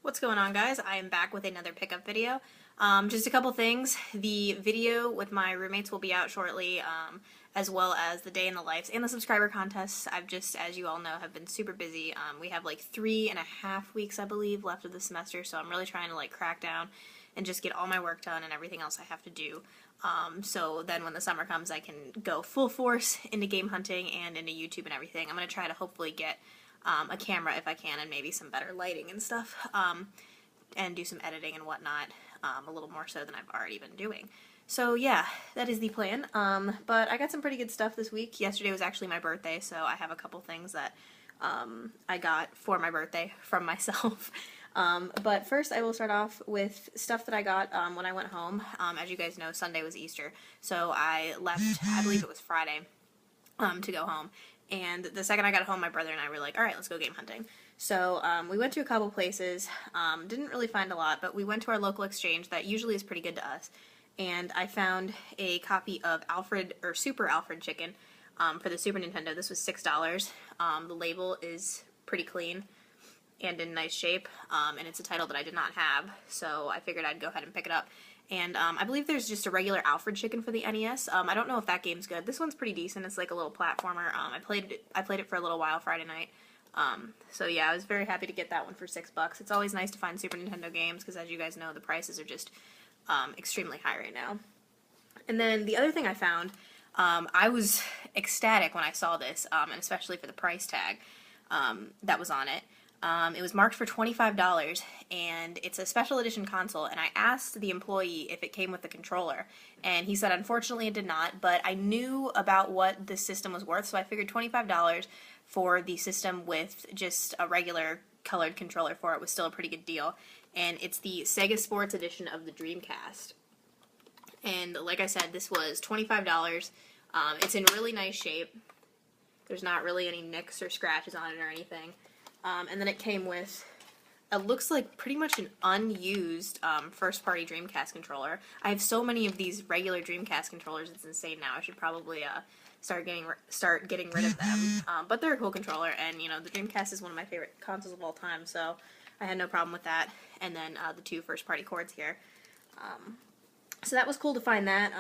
What's going on, guys? I am back with another pickup video. Just a couple things. The video with my roommates will be out shortly, as well as the day in the lives and the subscriber contests. I've just, as you all know, have been super busy. We have like 3.5 weeks, I believe, left of the semester, so I'm really trying to crack down and just get all my work done and everything else I have to do. So then when the summer comes, I can go full force into game hunting and into YouTube and everything. I'm going to try to hopefully get a camera if I can, and maybe some better lighting and stuff, and do some editing and whatnot, a little more so than I've already been doing. So yeah, that is the plan, but I got some pretty good stuff this week. Yesterday was actually my birthday, so I have a couple things that I got for my birthday from myself. But first I will start off with stuff that I got when I went home. As you guys know, Sunday was Easter, so I left, I believe it was Friday, to go home. And the second I got home, my brother and I were like, alright, let's go game hunting. So we went to a couple places, didn't really find a lot, but we went to our local exchange that usually is pretty good to us. And I found a copy of Alfred, or Super Alfred Chicken, for the Super Nintendo. This was $6. The label is pretty clean and in nice shape, and it's a title that I did not have, so I figured I'd go ahead and pick it up. And I believe there's just a regular Alfred Chicken for the NES. I don't know if that game's good. This one's pretty decent. It's like a little platformer. I played it for a little while Friday night. So yeah, I was very happy to get that one for $6. It's always nice to find Super Nintendo games because, as you guys know, the prices are just extremely high right now. And then the other thing I found, I was ecstatic when I saw this, and especially for the price tag that was on it. It was marked for $25, and it's a special edition console, and I asked the employee if it came with the controller, and he said unfortunately it did not, but I knew about what the system was worth, so I figured $25 for the system with just a regular colored controller for it was still a pretty good deal. And it's the Sega Sports edition of the Dreamcast. And like I said, this was $25. It's in really nice shape. There's not really any nicks or scratches on it or anything. And then it came with, it looks like pretty much an unused first-party Dreamcast controller. I have so many of these regular Dreamcast controllers, it's insane now. I should probably start getting rid of them. But they're a cool controller, and you know, the Dreamcast is one of my favorite consoles of all time, so I had no problem with that. And then the two first-party cords here. So that was cool to find that.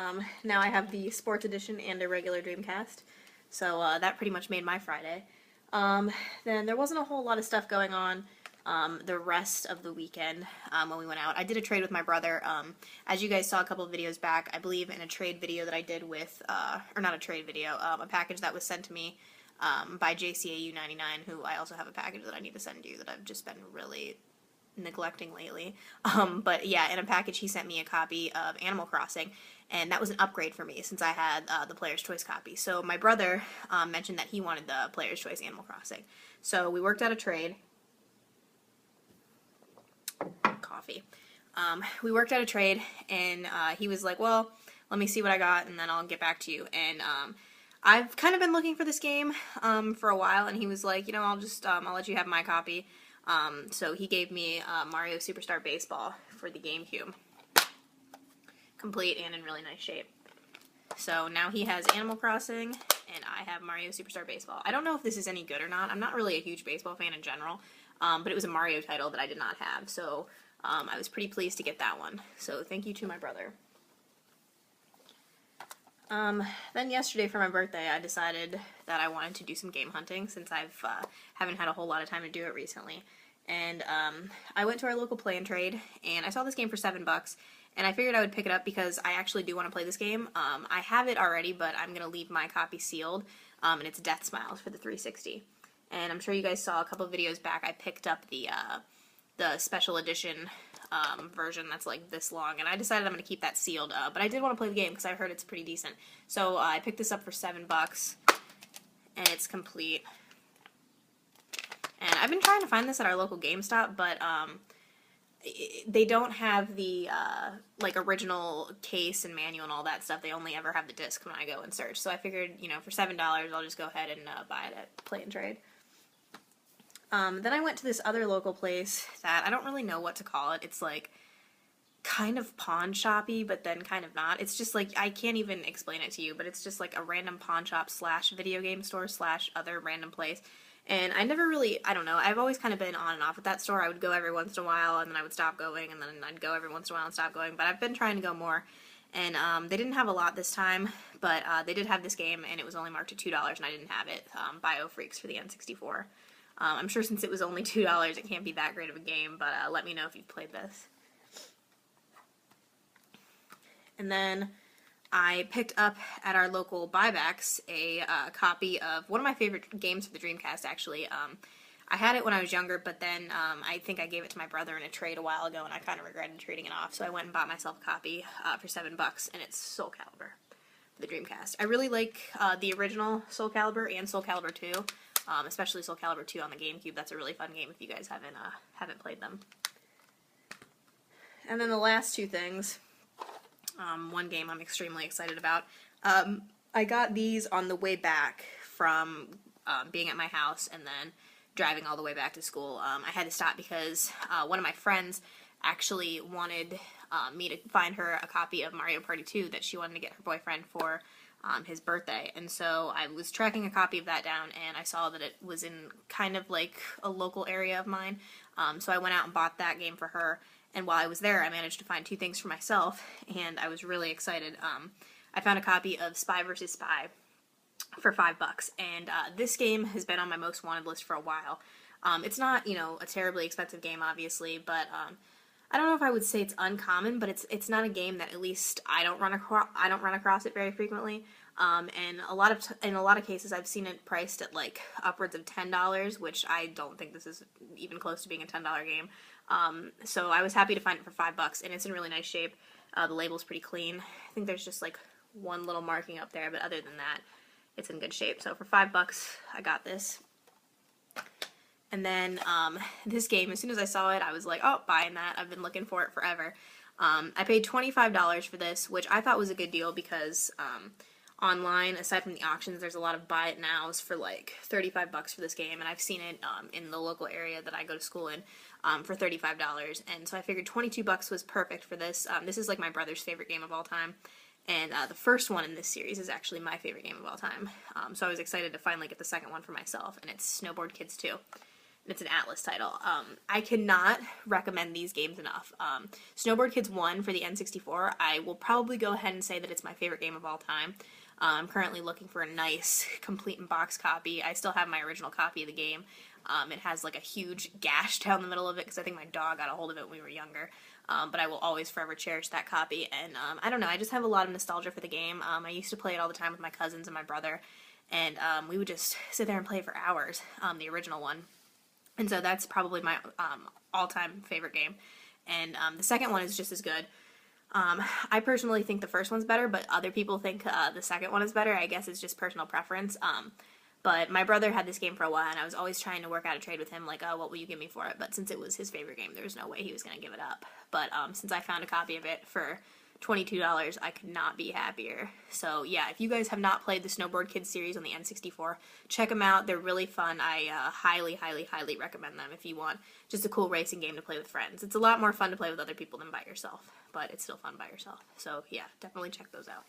Now I have the Sports Edition and a regular Dreamcast, so that pretty much made my Friday. Then there wasn't a whole lot of stuff going on the rest of the weekend when we went out. I did a trade with my brother. As you guys saw a couple of videos back, I believe in a trade video that I did with, or not a trade video, a package that was sent to me by JCAU99, who I also have a package that I need to send you that I've just been really neglecting lately. But yeah, in a package he sent me a copy of Animal Crossing, and that was an upgrade for me since I had the Player's Choice copy. So my brother mentioned that he wanted the Player's Choice Animal Crossing. So we worked out a trade. Coffee. We worked out a trade, and he was like, well, let me see what I got, and then I'll get back to you. And I've kind of been looking for this game for a while, and he was like, you know, I'll let you have my copy. So he gave me Mario Superstar Baseball for the GameCube. Complete and in really nice shape. So now he has Animal Crossing, and I have Mario Superstar Baseball. I don't know if this is any good or not. I'm not really a huge baseball fan in general, but it was a Mario title that I did not have, so I was pretty pleased to get that one. So thank you to my brother. Then yesterday for my birthday, I decided that I wanted to do some game hunting since I've haven't had a whole lot of time to do it recently. And I went to our local play and trade, and I saw this game for $7, and I figured I would pick it up because I actually do want to play this game. I have it already, but I'm going to leave my copy sealed, and it's Death Smiles for the 360. And I'm sure you guys saw a couple videos back, I picked up the special edition version that's like this long, and I decided I'm going to keep that sealed, but I did want to play the game because I heard it's pretty decent. So I picked this up for $7, and it's complete. And I've been trying to find this at our local GameStop, but they don't have the like original case and manual and all that stuff. They only ever have the disc when I go and search. So I figured, you know, for $7, I'll just go ahead and buy it at Play and Trade. Then I went to this other local place that I don't really know what to call it. It's like kind of pawn shoppy, but then kind of not. It's just like, I can't even explain it to you, but it's just like a random pawn shop slash video game store slash other random place. And I never really, I don't know, I've always kind of been on and off at that store. I would go every once in a while, and then I would stop going, and then I'd go every once in a while and stop going. But I've been trying to go more. And they didn't have a lot this time, but they did have this game, and it was only marked at $2, and I didn't have it. Bio Freaks for the N64. I'm sure since it was only $2, it can't be that great of a game, but let me know if you've played this. And then I picked up at our local buybacks a copy of one of my favorite games for the Dreamcast, actually. I had it when I was younger, but then I think I gave it to my brother in a trade a while ago, and I kind of regretted trading it off, so I went and bought myself a copy for $7, and it's Soulcalibur for the Dreamcast. I really like the original Soulcalibur and Soulcalibur 2, especially Soulcalibur 2 on the GameCube. That's a really fun game if you guys haven't played them. And then the last two things, one game I'm extremely excited about. I got these on the way back from being at my house and then driving all the way back to school. I had to stop because one of my friends actually wanted me to find her a copy of Mario Party 2 that she wanted to get her boyfriend for his birthday. And so I was tracking a copy of that down, and I saw that it was in kind of like a local area of mine. So I went out and bought that game for her. And while I was there, I managed to find two things for myself, and I was really excited. I found a copy of Spy vs. Spy for $5, and this game has been on my most wanted list for a while. It's not, you know, a terribly expensive game, obviously, but I don't know if I would say it's uncommon, but it's not a game that at least I don't run across it very frequently. And in a lot of cases, I've seen it priced at like upwards of $10, which I don't think this is even close to being a $10 game. So I was happy to find it for $5, and it's in really nice shape. The label's pretty clean. I think there's just like one little marking up there, but other than that, it's in good shape. So for $5, I got this. And then this game, as soon as I saw it, I was like, oh, buying that. I've been looking for it forever. I paid $25 for this, which I thought was a good deal because online, aside from the auctions, there's a lot of buy it nows for like $35 for this game, and I've seen it in the local area that I go to school in for $35, and so I figured $22 was perfect for this. This is like my brother's favorite game of all time, and the first one in this series is actually my favorite game of all time, so I was excited to finally get the second one for myself, and it's Snowboard Kids 2. It's an Atlas title. I cannot recommend these games enough. Snowboard Kids 1 for the N64, I will probably go ahead and say that it's my favorite game of all time. I'm currently looking for a nice, complete in box copy. I still have my original copy of the game. It has like a huge gash down the middle of it because I think my dog got a hold of it when we were younger. But I will always forever cherish that copy. And I don't know, I just have a lot of nostalgia for the game. I used to play it all the time with my cousins and my brother. And we would just sit there and play it for hours, the original one. And so that's probably my all-time favorite game. And the second one is just as good. I personally think the first one's better, but other people think the second one is better. I guess it's just personal preference. But my brother had this game for a while, and I was always trying to work out a trade with him, like, oh, what will you give me for it? But since it was his favorite game, there was no way he was going to give it up. But since I found a copy of it for $22, I could not be happier. So yeah, if you guys have not played the Snowboard Kids series on the N64, check them out. They're really fun. I highly, highly, highly recommend them if you want just a cool racing game to play with friends. It's a lot more fun to play with other people than by yourself, but it's still fun by yourself. So yeah, definitely check those out.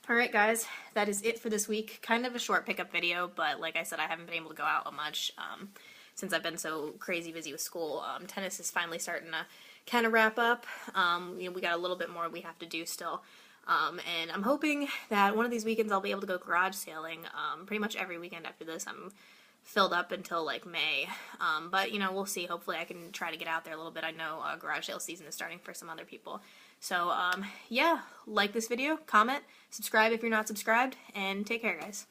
Alright guys, that is it for this week. Kind of a short pickup video, but like I said, I haven't been able to go out much since I've been so crazy busy with school. Tennis is finally starting to kind of wrap up. You know, we got a little bit more we have to do still. And I'm hoping that one of these weekends I'll be able to go garage sailing. Pretty much every weekend after this I'm filled up until like May. But you know, we'll see. Hopefully I can try to get out there a little bit. I know garage sale season is starting for some other people. So yeah, like this video, comment, subscribe if you're not subscribed, and take care guys.